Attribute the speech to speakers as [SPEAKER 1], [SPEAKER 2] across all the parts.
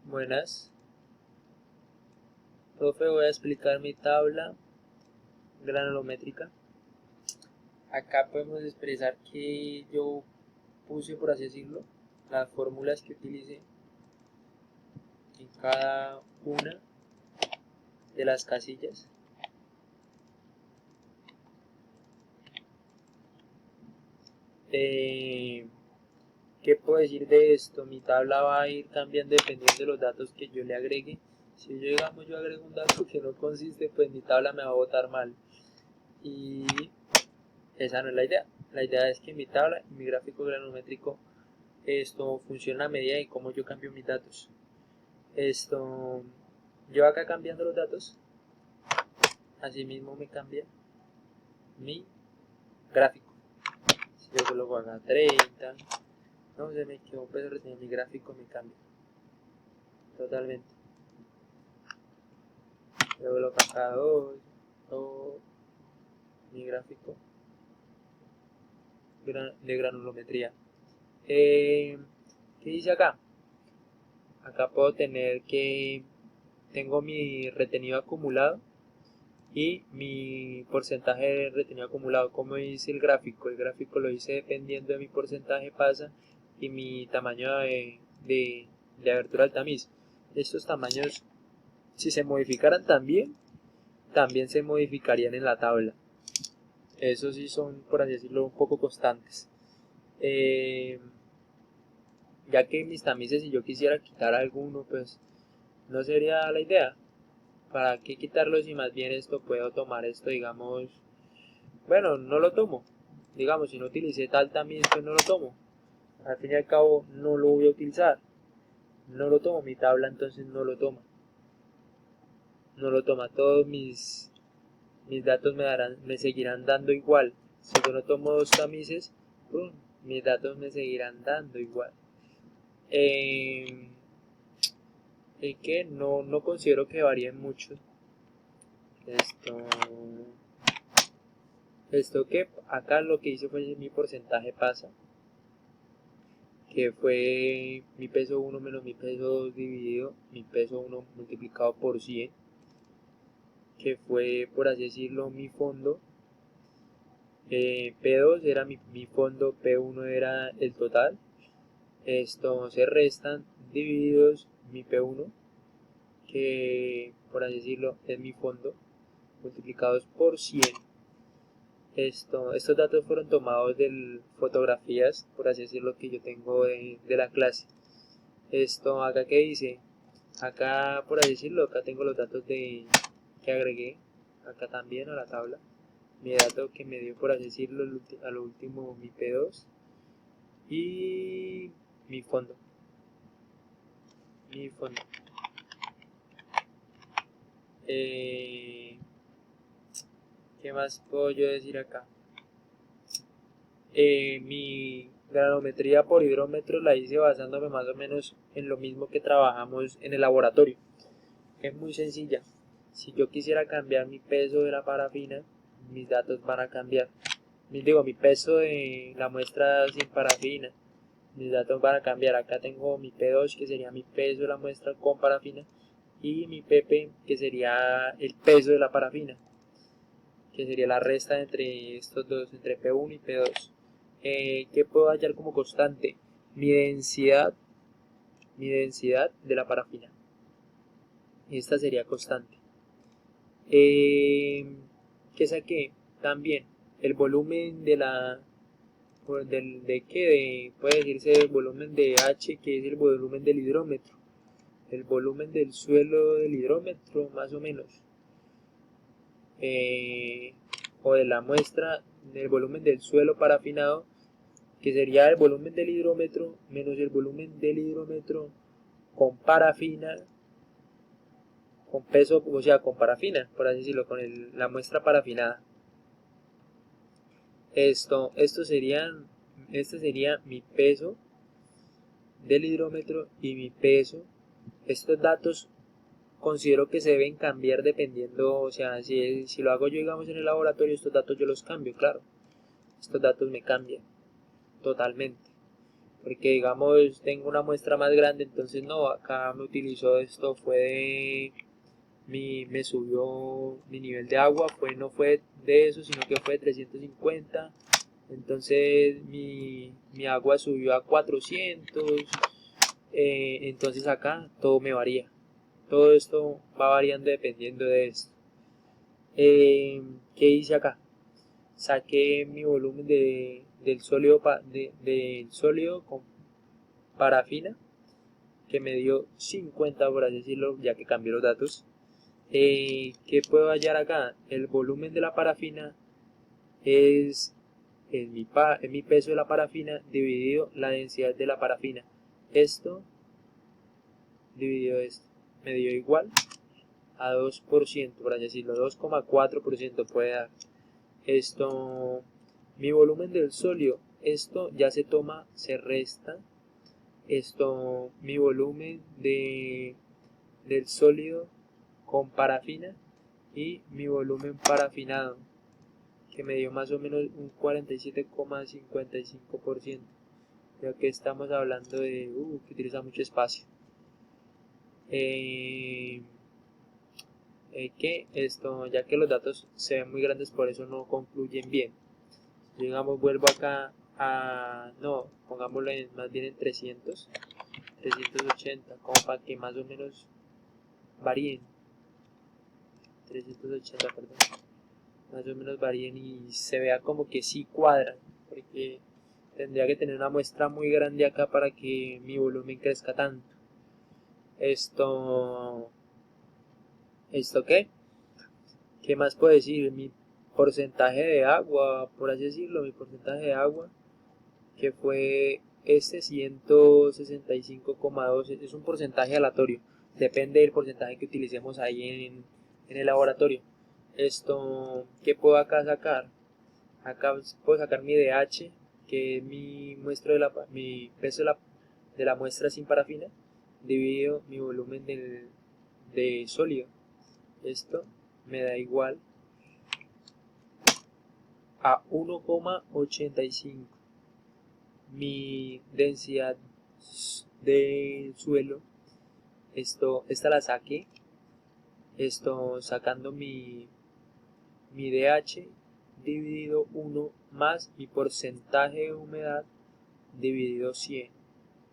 [SPEAKER 1] Buenas, profe, voy a explicar mi tabla granulométrica. Acá podemos expresar que yo puse, por así decirlo, las fórmulas que utilicé en cada una de las casillas. ¿Qué puedo decir de esto? Mi tabla va a ir cambiando dependiendo de los datos que yo le agregue. Si yo, digamos, yo agrego un dato que no consiste, pues mi tabla me va a botar mal. Y esa no es la idea. La idea es que mi tabla y mi gráfico granulométrico esto funciona a medida de cómo yo cambio mis datos. Yo acá cambiando los datos, así mismo me cambia mi gráfico. Si yo coloco acá 30, no se me quedó pues retenido mi gráfico, me cambia totalmente. Yo coloco acá 2, mi gráfico de granulometría. ¿Qué dice acá? Acá puedo tener que tengo mi retenido acumulado y mi porcentaje de retenido acumulado. Como dice el gráfico lo hice dependiendo de mi porcentaje pasa y mi tamaño de abertura del tamiz. Estos tamaños, si se modificaran también se modificarían en la tabla. Esos sí son, por así decirlo, un poco constantes. Ya que mis tamices, si yo quisiera quitar alguno, pues no sería la idea. ¿Para qué quitarlo si más bien esto puedo tomar esto, digamos, bueno, no lo tomo, digamos, si no utilicé tal tamiz, pues no lo tomo, al fin y al cabo no lo voy a utilizar, no lo tomo, mi tabla entonces no lo toma, todos mis datos me seguirán dando igual. Si yo no tomo dos tamices, mis datos me seguirán dando igual. Es que no considero que varíen mucho. Esto que acá lo que hice fue mi porcentaje pasa, que fue mi peso 1 menos mi peso 2 dividido mi peso 1 multiplicado por 100, que fue, por así decirlo, mi fondo. P2 era mi fondo, P1 era el total. Esto se restan divididos mi P1, que por así decirlo es mi fondo, multiplicados por 100. Estos datos fueron tomados de fotografías, por así decirlo, que yo tengo de la clase. Acá que dice, acá por así decirlo, acá tengo los datos que agregué, acá también a la tabla. Mi dato que me dio, por así decirlo, a lo último mi P2 y mi fondo. ¿Qué más puedo yo decir acá? Mi granometría por hidrómetro la hice basándome más o menos en lo mismo que trabajamos en el laboratorio. Es muy sencilla. Si yo quisiera cambiar mi peso de la parafina, mis datos van a cambiar. Mi peso de la muestra sin parafina, mis datos van a cambiar. Acá tengo mi P2, que sería mi peso de la muestra con parafina, y mi PP, que sería el peso de la parafina, que sería la resta entre estos dos, entre P1 y P2. ¿Qué puedo hallar como constante? Mi densidad de la parafina. Esta sería constante. ¿Qué saqué? También el volumen de la puede decirse el volumen de H, que es el volumen del hidrómetro, el volumen del suelo del hidrómetro más o menos, o de la muestra del volumen del suelo parafinado, que sería el volumen del hidrómetro menos el volumen del hidrómetro con parafina, con peso, o sea, con parafina, por así decirlo, con la muestra parafinada. Este sería mi peso del hidrómetro y mi peso. Estos datos considero que se deben cambiar dependiendo, o sea, si lo hago yo, digamos, en el laboratorio, estos datos yo los cambio, claro. Estos datos me cambian totalmente. porque digamos tengo una muestra más grande, entonces no, acá me utilizó esto, fue de me subió mi nivel de agua, no fue de eso, sino que fue de 350. Entonces mi agua subió a 400. Entonces acá todo me varía. Todo esto va variando dependiendo de esto. ¿Qué hice acá? Saqué mi volumen del sólido, del sólido con parafina, que me dio 50, por así decirlo, ya que cambié los datos. ¿Qué puedo hallar acá? El volumen de la parafina es mi peso de la parafina dividido la densidad de la parafina. Esto dividido esto me dio igual a 2%, por así decirlo, 2,4% puede dar. Esto, mi volumen del sólido, esto ya se toma, se resta. Esto, mi volumen del sólido con parafina y mi volumen parafinado, que me dio más o menos un 47,55%, ya que estamos hablando de que utiliza mucho espacio. Que esto, ya que los datos se ven muy grandes, por eso no concluyen bien. Digamos, vuelvo acá no, pongámoslo más bien en 380, como para que más o menos varíen. 380, perdón. Más o menos varíen y se vea como que sí cuadran, porque tendría que tener una muestra muy grande acá para que mi volumen crezca tanto. ¿Esto qué? ¿Qué más puedo decir? Mi porcentaje de agua, por así decirlo, mi porcentaje de agua, que fue 165,2, es un porcentaje aleatorio, depende del porcentaje que utilicemos ahí en el laboratorio. ¿Qué puedo acá sacar? Acá puedo sacar mi DH, que es mi mi peso de la muestra sin parafina, dividido mi volumen de sólido. Esto me da igual a 1,85. Mi densidad de suelo, esta la saqué, sacando mi DH dividido 1 más mi porcentaje de humedad dividido 100.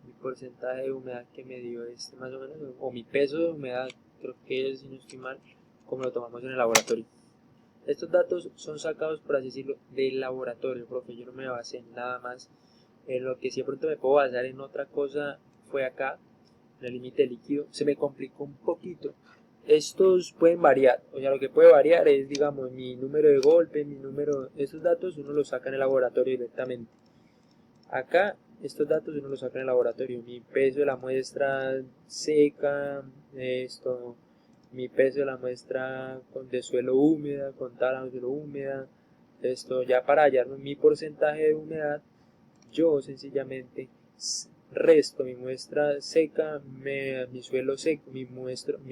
[SPEAKER 1] Mi porcentaje de humedad que me dio más o menos, o mi peso de humedad, creo que es, si no estoy mal, como lo tomamos en el laboratorio. Estos datos son sacados, por así decirlo, del laboratorio, profe. Yo no me basé en nada más. En lo que sí de pronto me puedo basar en otra cosa fue acá, en el límite líquido. Se me complicó un poquito. Estos pueden variar, o sea, lo que puede variar es, digamos, mi número de golpe, esos datos uno los saca en el laboratorio directamente. Acá, estos datos uno los saca en el laboratorio. Mi peso de la muestra seca, mi peso de la muestra de suelo húmeda, con tala de suelo húmeda. Ya para hallar mi porcentaje de humedad, yo sencillamente resto mi muestra seca, mi suelo seco, mi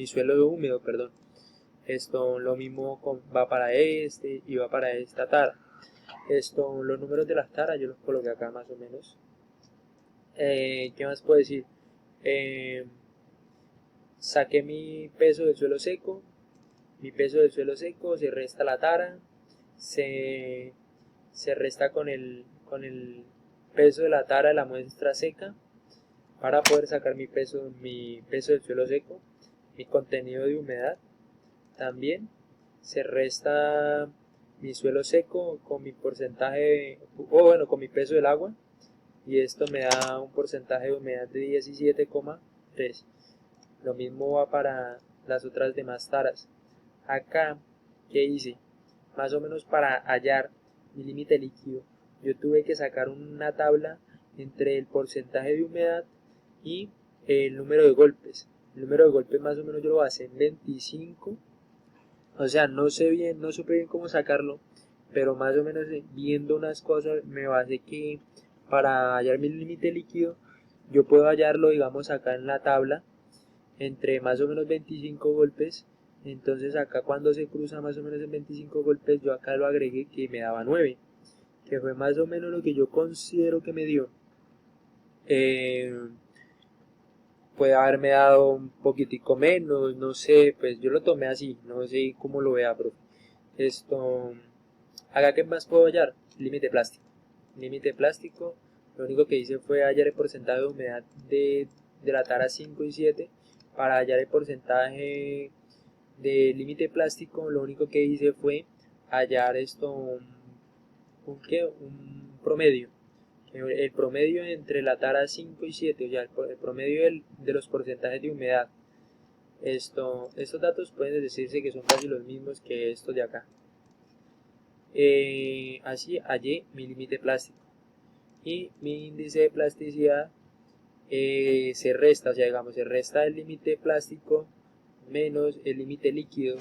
[SPEAKER 1] suelo húmedo, perdón. Lo mismo va para y va para esta tara. Los números de las taras yo los coloqué acá más o menos. ¿Qué más puedo decir? Saqué mi peso del suelo seco. Mi peso del suelo seco, se resta la tara, se resta con el peso de la tara de la muestra seca, para poder sacar mi peso del suelo seco. Mi contenido de humedad también se resta mi suelo seco con mi porcentaje, con mi peso del agua, y esto me da un porcentaje de humedad de 17,3. Lo mismo va para las otras demás taras. Acá, ¿qué hice? Más o menos para hallar mi límite líquido, yo tuve que sacar una tabla entre el porcentaje de humedad y el número de golpes. El número de golpes más o menos yo lo basé en 25. O sea, no supe bien cómo sacarlo, pero más o menos viendo unas cosas me basé que para hallar mi límite líquido yo puedo hallarlo, digamos, acá en la tabla entre más o menos 25 golpes. Entonces acá cuando se cruza más o menos en 25 golpes, yo acá lo agregué que me daba 9, que fue más o menos lo que yo considero que me dio. Puede haberme dado un poquitico menos, no sé, pues yo lo tomé así, no sé cómo lo vea, profe. Esto, acá qué más puedo hallar, límite plástico. Límite plástico, lo único que hice fue hallar el porcentaje de humedad de la tara 5 y 7. Para hallar el porcentaje de límite plástico, lo único que hice fue hallar un promedio. El promedio entre la tara 5 y 7, o sea, el promedio de los porcentajes de humedad. Estos datos pueden decirse que son casi los mismos que estos de acá. Así hallé mi límite plástico. Y mi índice de plasticidad se resta, o sea, digamos, se resta el límite plástico menos el límite líquido,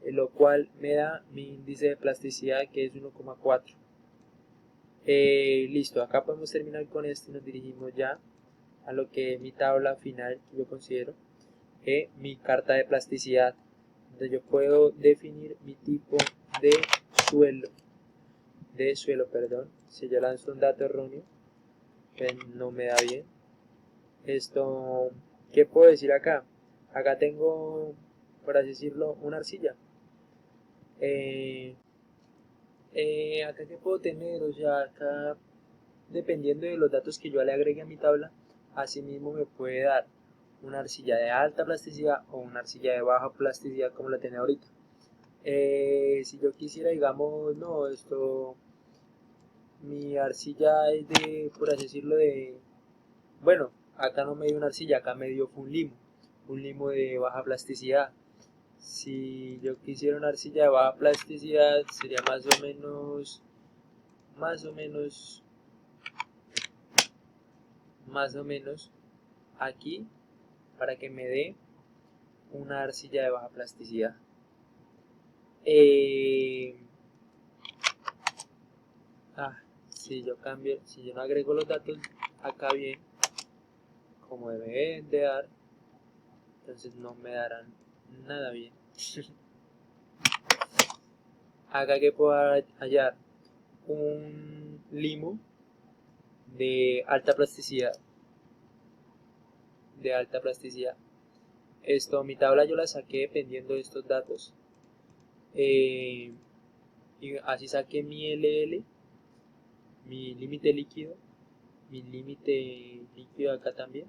[SPEAKER 1] lo cual me da mi índice de plasticidad, que es 1,4. Listo, acá podemos terminar con esto y nos dirigimos ya a lo que es mi tabla final, que yo considero mi carta de plasticidad, donde yo puedo definir mi tipo de suelo, perdón. Si yo lanzo un dato erróneo, pues no me da bien. ¿Qué puedo decir acá? Acá tengo, por así decirlo, una arcilla. Acá que puedo tener, o sea, acá dependiendo de los datos que yo le agregue a mi tabla, asimismo me puede dar una arcilla de alta plasticidad o una arcilla de baja plasticidad como la tiene ahorita. Si yo quisiera, digamos, no, mi arcilla es de, por así decirlo, bueno, acá no me dio una arcilla, acá me dio un limo de baja plasticidad. Si yo quisiera una arcilla de baja plasticidad, sería más o menos aquí, para que me dé una arcilla de baja plasticidad. Si yo no agrego los datos acá bien, como deben de dar, entonces no me darán nada bien. Acá que puedo hallar un limo de alta plasticidad. Mi tabla yo la saqué dependiendo de estos datos. Y así saqué mi LL, mi límite líquido acá también.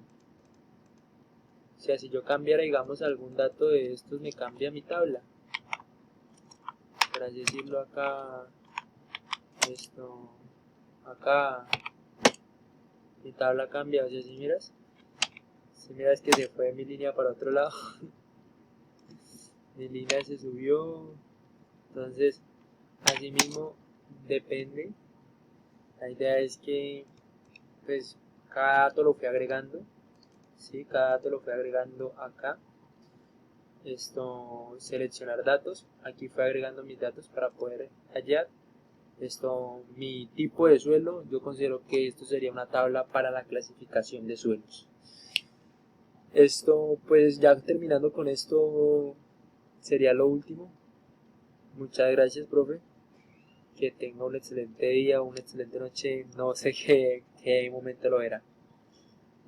[SPEAKER 1] O sea, si yo cambiara, digamos, algún dato de estos, me cambia mi tabla. Por así decirlo, acá, acá, mi tabla cambia. O sea, si miras que se fue mi línea para otro lado. Mi línea se subió. Entonces, así mismo, depende. La idea es que, pues, cada dato lo fui agregando. ¿Sí? Cada dato lo fui agregando acá. Seleccionar datos. Aquí fui agregando mis datos para poder hallar mi tipo de suelo. Yo considero que esto sería una tabla para la clasificación de suelos. Pues ya terminando con esto, sería lo último. Muchas gracias, profe. Que tenga un excelente día, una excelente noche. No sé qué momento lo era.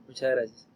[SPEAKER 1] Muchas gracias.